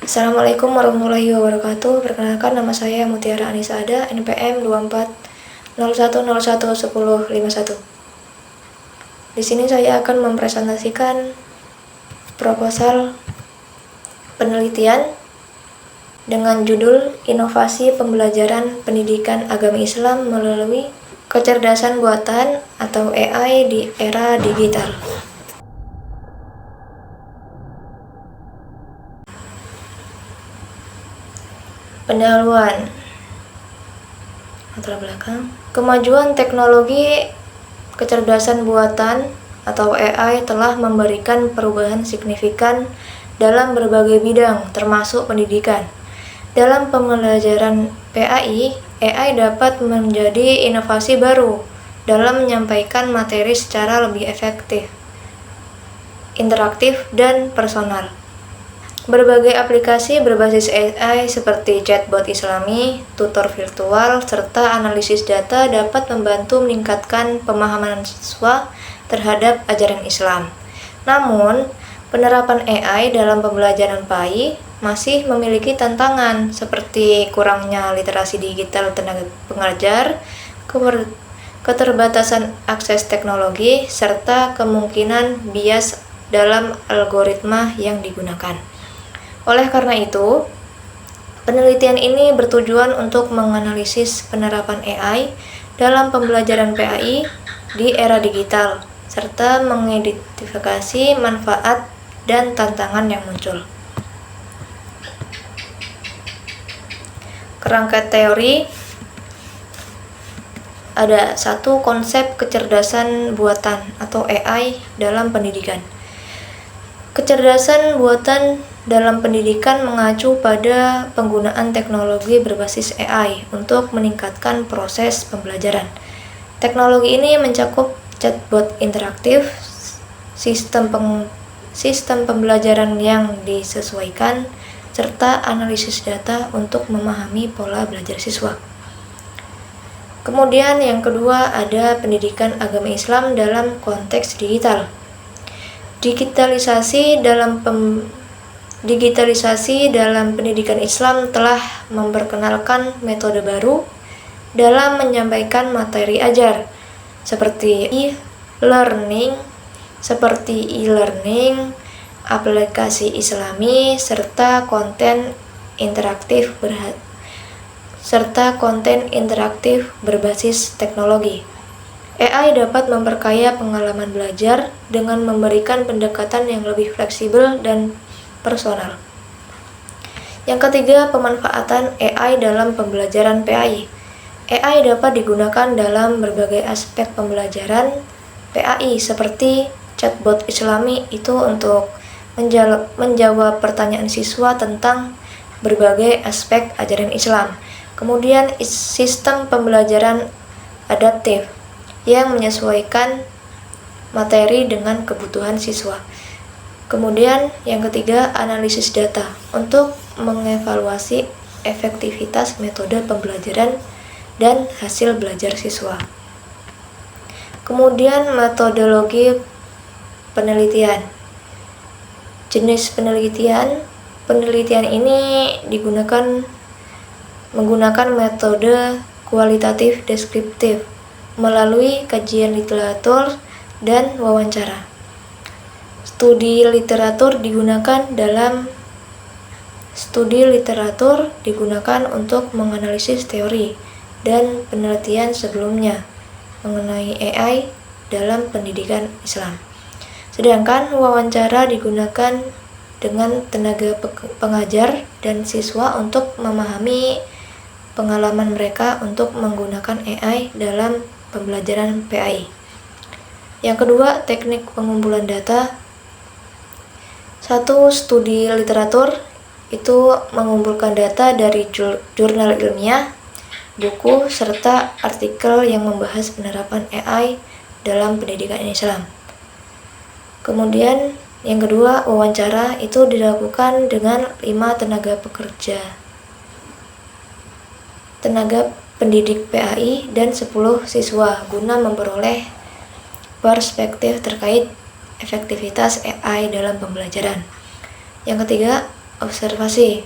Assalamualaikum warahmatullahi wabarakatuh. Perkenalkan, nama saya Mutiara Anissa Ada, NPM 2401011051. Di sini saya akan mempresentasikan proposal penelitian dengan judul Inovasi Pembelajaran Pendidikan Agama Islam melalui Kecerdasan Buatan atau AI di Era Digital. Pendahuluan. Latar belakang. Kemajuan teknologi kecerdasan buatan atau AI telah memberikan perubahan signifikan dalam berbagai bidang, termasuk pendidikan. Dalam pembelajaran AI dapat menjadi inovasi baru dalam menyampaikan materi secara lebih efektif, interaktif, dan personal. Berbagai aplikasi berbasis AI seperti chatbot Islami, tutor virtual, serta analisis data dapat membantu meningkatkan pemahaman siswa terhadap ajaran Islam. Namun, penerapan AI dalam pembelajaran PAI masih memiliki tantangan seperti kurangnya literasi digital tenaga pengajar, keterbatasan akses teknologi, serta kemungkinan bias dalam algoritma yang digunakan. Oleh karena itu, penelitian ini bertujuan untuk menganalisis penerapan AI dalam pembelajaran PAI di era digital, serta mengidentifikasi manfaat dan tantangan yang muncul. Kerangka teori ada satu konsep kecerdasan buatan atau AI dalam pendidikan. Kecerdasan buatan dalam pendidikan mengacu pada penggunaan teknologi berbasis AI untuk meningkatkan proses pembelajaran. Teknologi ini mencakup chatbot interaktif, sistem pembelajaran yang disesuaikan, serta analisis data untuk memahami pola belajar siswa. Kemudian yang kedua ada pendidikan agama Islam dalam konteks digital. Digitalisasi dalam pendidikan Islam telah memperkenalkan metode baru dalam menyampaikan materi ajar seperti e-learning, aplikasi Islami, serta konten interaktif berbasis teknologi. AI dapat memperkaya pengalaman belajar dengan memberikan pendekatan yang lebih fleksibel dan personal. Yang ketiga, pemanfaatan AI dalam pembelajaran PAI. AI dapat digunakan dalam berbagai aspek pembelajaran PAI seperti chatbot Islami itu untuk menjawab pertanyaan siswa tentang berbagai aspek ajaran Islam. Kemudian sistem pembelajaran adaptif yang menyesuaikan materi dengan kebutuhan siswa. Kemudian yang ketiga, analisis data untuk mengevaluasi efektivitas metode pembelajaran dan hasil belajar siswa. Kemudian metodologi penelitian. Jenis penelitian ini menggunakan metode kualitatif deskriptif melalui kajian literatur dan wawancara. Studi literatur digunakan untuk menganalisis teori dan penelitian sebelumnya mengenai AI dalam pendidikan Islam. Sedangkan wawancara digunakan dengan tenaga pengajar dan siswa untuk memahami pengalaman mereka untuk menggunakan AI dalam pembelajaran PAI. Yang kedua, teknik pengumpulan data. Satu, studi literatur itu mengumpulkan data dari jurnal ilmiah, buku, serta artikel yang membahas penerapan AI dalam pendidikan Islam. Kemudian yang kedua, wawancara itu dilakukan dengan 5 tenaga pendidik PAI dan 10 siswa guna memperoleh perspektif terkait efektivitas AI dalam pembelajaran. Yang ketiga, observasi,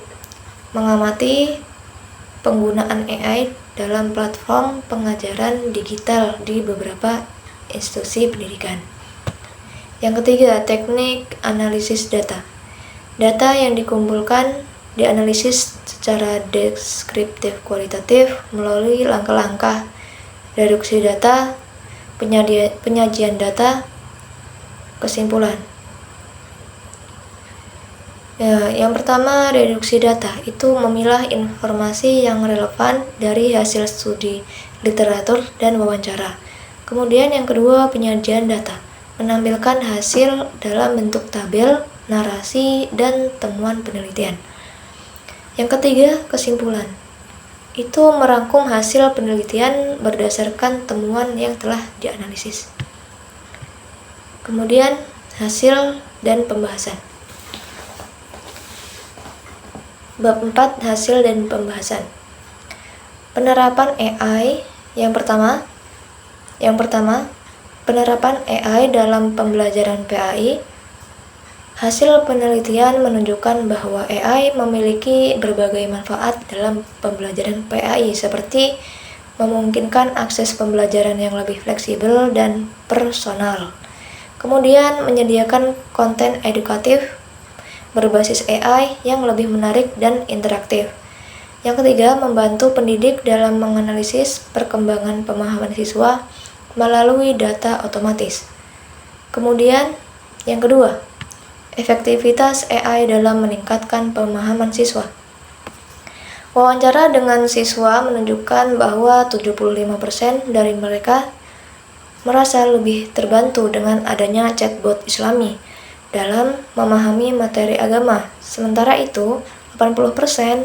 mengamati penggunaan AI dalam platform pengajaran digital di beberapa institusi pendidikan. Yang ketiga, teknik analisis data. Data yang dikumpulkan dianalisis secara deskriptif kualitatif melalui langkah-langkah reduksi data, penyajian data, kesimpulan. Yang pertama, reduksi data itu memilah informasi yang relevan dari hasil studi literatur dan wawancara. Kemudian yang kedua, penyajian data, menampilkan hasil dalam bentuk tabel, narasi, dan temuan penelitian. Yang ketiga, kesimpulan, itu merangkum hasil penelitian berdasarkan temuan yang telah dianalisis. Kemudian, hasil dan pembahasan. Bab 4, hasil dan pembahasan. Penerapan AI. Yang pertama, penerapan AI dalam pembelajaran PAI. Hasil penelitian menunjukkan bahwa AI memiliki berbagai manfaat dalam pembelajaran PAI, seperti memungkinkan akses pembelajaran yang lebih fleksibel dan personal. Kemudian menyediakan konten edukatif berbasis AI yang lebih menarik dan interaktif. Yang ketiga, membantu pendidik dalam menganalisis perkembangan pemahaman siswa melalui data otomatis. Kemudian, yang kedua, efektivitas AI dalam meningkatkan pemahaman siswa. Wawancara dengan siswa menunjukkan bahwa 75% dari mereka merasa lebih terbantu dengan adanya chatbot Islami dalam memahami materi agama. Sementara itu, 80%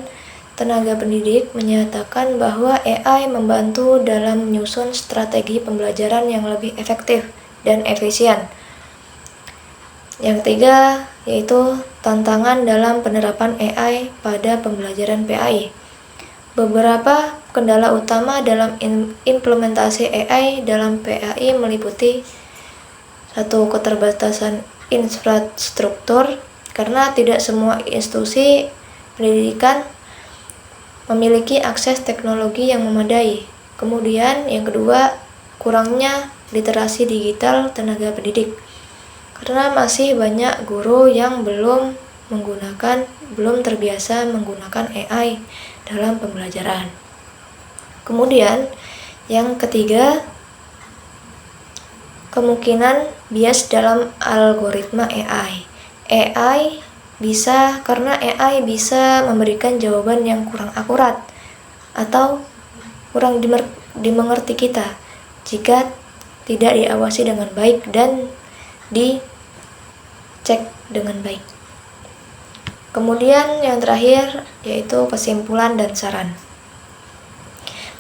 tenaga pendidik menyatakan bahwa AI membantu dalam menyusun strategi pembelajaran yang lebih efektif dan efisien. Yang ketiga, yaitu tantangan dalam penerapan AI pada pembelajaran PAI. Beberapa kendala utama dalam implementasi AI dalam PAI meliputi 1. Keterbatasan infrastruktur, karena tidak semua institusi pendidikan memiliki akses teknologi yang memadai. Kemudian yang kedua, kurangnya literasi digital tenaga pendidik, karena masih banyak guru yang belum terbiasa menggunakan AI dalam pembelajaran. Kemudian yang ketiga, kemungkinan bias dalam algoritma AI. Karena AI bisa memberikan jawaban yang kurang akurat atau kurang dimengerti kita jika tidak diawasi dengan baik dan dicek dengan baik. Kemudian yang terakhir, yaitu kesimpulan dan saran.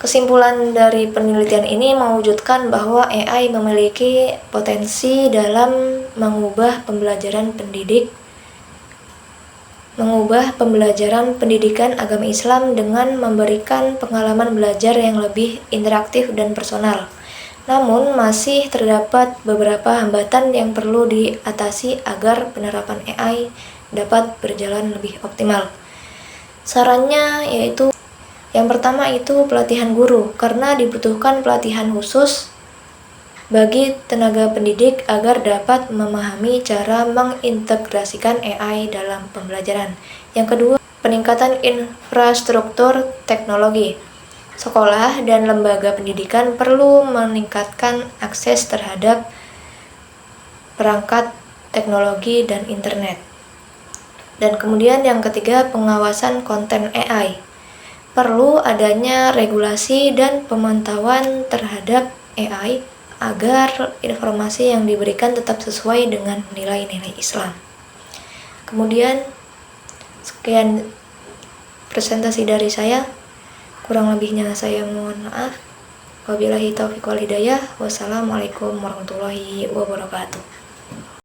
Kesimpulan dari penelitian ini mewujudkan bahwa AI memiliki potensi dalam mengubah pembelajaran pendidikan agama Islam dengan memberikan pengalaman belajar yang lebih interaktif dan personal. Namun, masih terdapat beberapa hambatan yang perlu diatasi agar penerapan AI dapat berjalan lebih optimal. Sarannya yaitu, yang pertama itu pelatihan guru, karena dibutuhkan pelatihan khusus bagi tenaga pendidik agar dapat memahami cara mengintegrasikan AI dalam pembelajaran. Yang kedua, peningkatan infrastruktur teknologi. Sekolah dan lembaga pendidikan perlu meningkatkan akses terhadap perangkat teknologi dan internet. Dan kemudian yang ketiga, pengawasan konten AI. Perlu adanya regulasi dan pemantauan terhadap AI agar informasi yang diberikan tetap sesuai dengan nilai-nilai Islam. Kemudian, sekian presentasi dari saya. Kurang lebihnya saya mohon maaf. Wabillahi taufiq wal hidayah. Wassalamualaikum warahmatullahi wabarakatuh.